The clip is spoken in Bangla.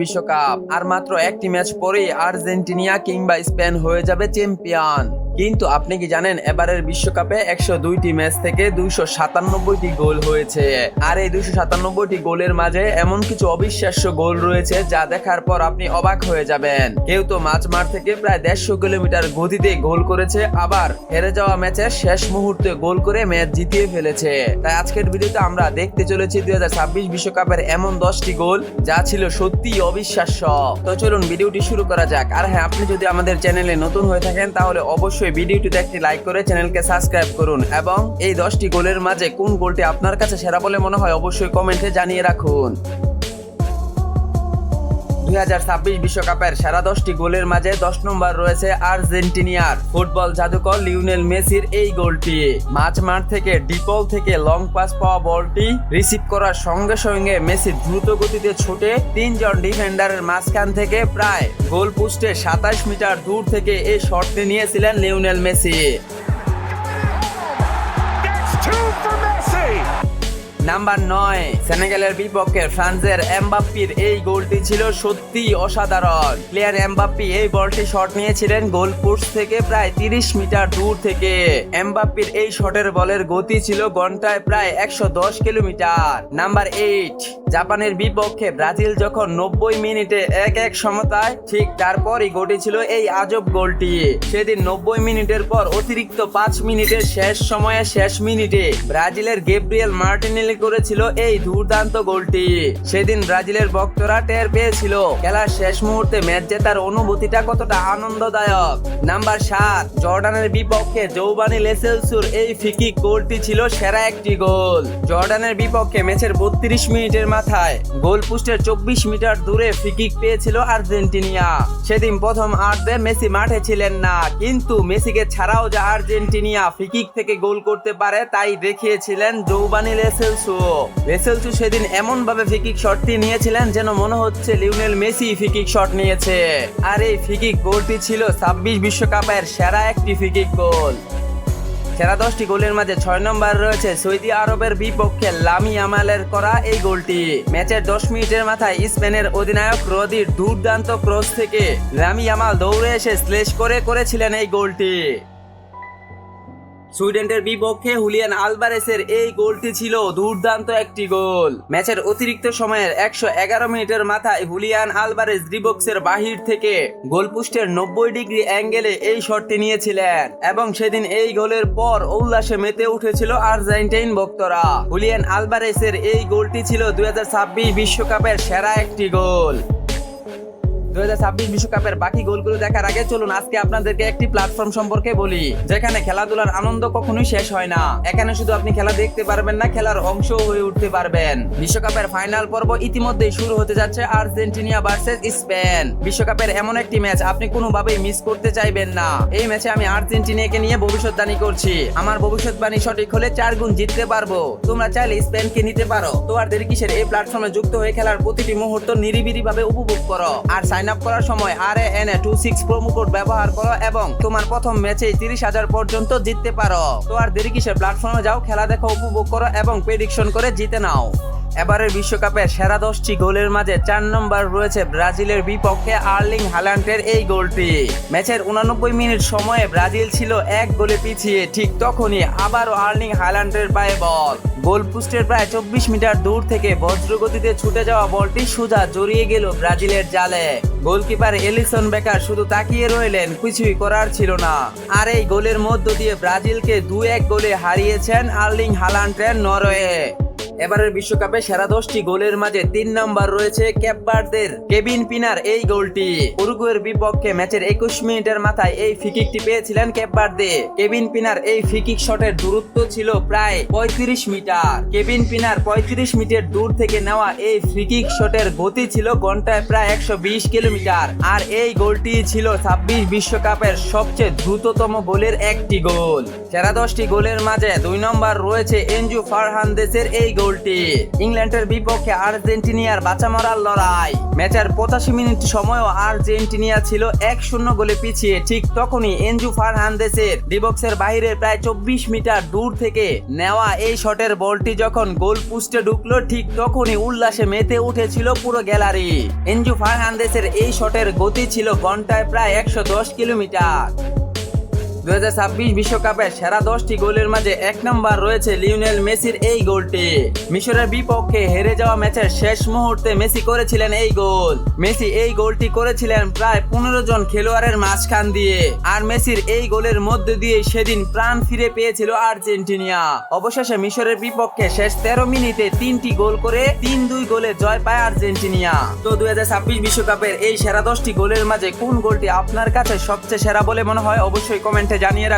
বিশ্বকাপ আর মাত্র একটি ম্যাচ পরেই আর্জেন্টিনা কিংবা স্পেন হয়ে যাবে চ্যাম্পিয়ন। কিন্তু আপনি কি জানেন এবারের বিশ্বকাপে 102টি ম্যাচ থেকে 297টি গোল হয়েছে। আর এই 297টি গোলের মাঝে এমন কিছু অবিশ্বাস্য গোল রয়েছে যা দেখার পর আপনি অবাক হয়ে যাবেন। কেউ তো মাঝমাঠ থেকে প্রায় 150 কিলোমিটার গতিতে গোল করেছে, আবার হেরে যাওয়া ম্যাচের শেষ মুহূর্তে গোল করে ম্যাচ জিতিয়ে ফেলেছে। তাই আজকের ভিডিওতে আমরা দেখতে চলেছি 2026 বিশ্বকাপের এমন 10টি গোল যা ছিল সত্যি অবিশ্বাস্য। তো চলুন ভিডিওটি শুরু করা যাক। আর হ্যাঁ, আপনি যদি আমাদের চ্যানেলে নতুন হয়ে থাকেন তাহলে অবশ্যই ভিডিওটিতে একটি লাইক করে চ্যানেলকে সাবস্ক্রাইব করুন এবং এই 10টি গোলের মাঝে কোন গোলটি আপনার কাছে সেরা বলে মনে হয় অবশ্যই কমেন্টে জানিয়ে রাখুন। 2026 বিশ্বকাপের সেরা 10টি গোলের মাঝে 10 নম্বর রয়েছে আর্জেন্টিনার ফুটবল জাদুকর লিওনেল মেসির এই গোলটি। মাঝমাঠ থেকে ডিপল থেকে লং পাস পাওয়া বলটি রিসিভ করার সঙ্গে সঙ্গে মেসি দ্রুত গতিতে ছুটে তিনজন ডিফেন্ডারের মাঝখান থেকে প্রায় গোল পোস্টে 27 মিটার দূর থেকে এই শটটি নিয়েছিলেন লিওনেল মেসি। নাম্বার 9, সেনেগালের বিপক্ষে ফ্রান্সের এমবাপ্পির এই গোলটি ছিল সত্যি অসাধারণ। প্লেয়ার এমবাপ্পি এই বলটি শট নিয়েছিলেন গোল পোস্ট থেকে প্রায় 30 মিটার দূর থেকে। এমবাপ্পির এই শটের বলের গতি ছিল ঘন্টায় প্রায় 110 কিলোমিটার। নাম্বার 8, জাপানের বিপক্ষে ব্রাজিল যখন 90 মিনিটে 1-1 সমতায়, ঠিক তারপরই ঘটেছিল এই আজব গোলটি। সেদিন 90 মিনিটের পর অতিরিক্ত 5 মিনিটের শেষ সময়ে শেষ মিনিটে ব্রাজিলের গ্যাব্রিয়েল মার্টিনেলি করেছিল এই দুর্দান্ত গোলটি। সেদিন ব্রাজিলের ভক্তরা টের পেয়েছিল খেলার শেষ মুহূর্তে ম্যাচ জেতার অনুভূতিটা কতটা আনন্দদায়ক। নাম্বার 7, জর্ডানের বিপক্ষে জৌবানি লেসেলসুর এই ফ্রি-কিক গোলটি ছিল সেরা একটি গোল। জর্ডানের বিপক্ষে ম্যাচের 32 মিনিটের মাথায় গোল পোস্টের 24 মিটার দূরে ফ্রি-কিক পেয়েছিল আর্জেন্টিনা। সেদিন প্রথম আর্ধে মেসি মাঠে ছিলেন না, কিন্তু মেসিকে ছাড়াও যে আর্জেন্টিনা ফ্রি-কিক থেকে গোল করতে পারে তাই দেখিয়েছিলেন জৌবানি লেসেলসু। সেদিন এমন ভাবে ফ্রি-কিক শটটি নিয়েছিলেন যেন মনে হচ্ছে লিওনেল মেসি ফ্রি-কিক শট নিয়েছে। আর এই ফ্রি-কিক গোলটি ছিল 26 বিশ্বকাপের সেরা একটি ফ্রি-কিক গোল। সেরা 10টি গোলের মাঝে 6 নম্বর রয়েছে সৌদি আরবের বিপক্ষে লামি ইয়ামালের করা এই গোলটি। ম্যাচের 10 মিনিটের মাথায় স্পেনের অধিনায়ক রদির দুর্দান্ত ক্রস থেকে লামি ইয়ামাল দৌড়ে এসে স্ল্যাশ করে করেছিলেন এই গোলটি। সুইডেনের বিপক্ষে হুলিয়ান আলভারেসের এই গোলটি ছিল দুর্দান্ত একটি গোল। ম্যাচের অতিরিক্ত সময়ের 111 মিনিটের মাথায় হুলিয়ান আলভারেস ডিবক্সের বাহির থেকে গোলপোস্টের 90 ডিগ্রি অ্যাঙ্গেলে এই শটটি নিয়েছিলেন এবং সেদিন এই গোলের পর উল্লাসে মেতে উঠেছিল আর্জেন্টাইন ভক্তরা। হুলিয়ান আলভারেসের এই গোলটি ছিল 2026 বিশ্বকাপের সেরা একটি গোল। 2026 বিশ্বকাপের বাকি গোলগুলো দেখার আগে চলুন আজকে আপনাদেরকে একটি প্ল্যাটফর্ম সম্পর্কে বলি যেখানে খেলাধুলার আনন্দ কখনোই শেষ হয় না। এখানে শুধু আপনি খেলা দেখতে পারবেন না, খেলার অংশ হয়ে উঠতে পারবেন। বিশ্বকাপের ফাইনাল পর্ব ইতিমধ্যেই শুরু হতে যাচ্ছে আর্জেন্টিনা ভার্সেস স্পেন। বিশ্বকাপের এমন একটি ম্যাচ আপনি কোনোভাবেই মিস করতে চাইবেন না। এই ম্যাচে আমি আর্জেন্টিনাকে নিয়ে ভবিষ্যৎবাণী করছি। আমার ভবিষ্যৎবাণী সঠিক হলে 4 গুণ জিততে পারবো। তোমরা চাইলে স্পেনকে নিতে পারো। তো আর দেরি কিসের, এই প্ল্যাটফর্মে যুক্ত হয়ে খেলার প্রতিটি মুহূর্ত নিরিবিলি ভাবে উপভোগ করো। আর সাইন আপ করার সময় RANA26 প্রোমো কোড ব্যবহার করো এবং তোমার প্রথম ম্যাচে 30,000 পর্যন্ত জিততে পারো। তো আর দেরি কিসের, প্ল্যাটফর্মে যাও, খেলা দেখো, উপভোগ করো এবং প্রেডিকশন করে জিতে নাও। এবারের বিশ্বকাপের সেরা 10টি গোলের মাঝে 4 নম্বর রয়েছে ব্রাজিলের বিপক্ষে আর্লিং হাল্যান্ডের এই গোলটি। ম্যাচের 89 মিনিট সময়ে ব্রাজিল ছিল 1 গোলে পিছিয়ে, ঠিক তখনই আবারও আর্লিং হাল্যান্ডের পায়ে বল গোল পোস্টের প্রায় 24 মিটার দূর থেকে বজ্রগতিতে ছুটে যাওয়া বলটি সোজা জড়িয়ে গেল ব্রাজিলের জালে। গোলকিপার এলিসন বেকার শুধু তাকিয়ে রইলেন, কিছুই করার ছিল না। আর এই গোলের মধ্য দিয়ে ব্রাজিলকে 2-1 গোলে হারিয়েছেন আর্লিং হাল্যান্ডের নরওয়ে। এবারের বিশ্বকাপে সেরা 10টি গোলের মাঝে 3 নম্বর রয়েছে কেপ ভার্দের কেভিন পিনার এই গোলটি। উরুগুয়ের বিপক্ষে ম্যাচের 21 মিনিটের মাথায় এই ফ্রি-কিকটি পেয়েছিলেন কেপ ভার্দে। কেভিন পিনার এই ফ্রি-কিক শটের দূরত্ব ছিল প্রায় 35 মিটার। কেভিন পিনার 35 মিটার দূর থেকে নেওয়া এই ফ্রি-কিক শটের গতি ছিল ঘন্টায় প্রায় 120 কিলোমিটার। আর এই গোলটি ছিল 26 বিশ্বকাপের সবচেয়ে দ্রুততম গোলের একটি গোল। সেরা 10টি গোলের মাঝে 2 নম্বর রয়েছে এনজু ফার্নান্দেজের এই গোল। গোলটি। ইংল্যান্ডের বিপক্ষে আর্জেন্টিনার বাঁচা মরার লড়াই। ম্যাচের 85 মিনিট সময়ও আর্জেন্টিনা ছিল 1-0 গোলে পিছিয়ে। ঠিক তখনই এনজু ফার্নান্দেসের ডিবক্সের বাইরে প্রায় 24 মিটার দূর থেকে নেওয়া এই শটের বলটি যখন গোল পোস্টে ঢুকলো, ঠিক তখনই উল্লাসে মেতে উঠেছিল পুরো গ্যালারি। এনজু ফার্নান্দেসের এই শটের গতি ছিল ঘন্টায় প্রায় 110 কিলোমিটার। 2026 বিশ্বকাপের সেরা 10টি গোলের মাঝে 1 নম্বর রয়েছে লিওনেল মেসির এই গোলটি। মিশরের বিপক্ষে হেরে যাওয়া ম্যাচের শেষ মুহূর্তে মেসি করেছিলেন এই গোল। মেসি এই গোলটি করেছিলেন প্রায় 15 জন খেলোয়াড়ের মাঝখান দিয়ে। আর মেসির এই গোলের মধ্যে দিয়ে সেদিন প্রাণ ফিরে পেয়েছিল আর্জেন্টিনা। অবশেষে মিশরের বিপক্ষে শেষ 13 মিনিটে 3টি গোল করে 3-2 গোলে জয় পায় আর্জেন্টিনা। তো 2026 বিশ্বকাপের এই সেরা 10টি গোলের মাঝে কোন গোলটি আপনার কাছে সবচেয়ে সেরা বলে মনে হয় অবশ্যই কমেন্টে জানিয়ে রাখুন।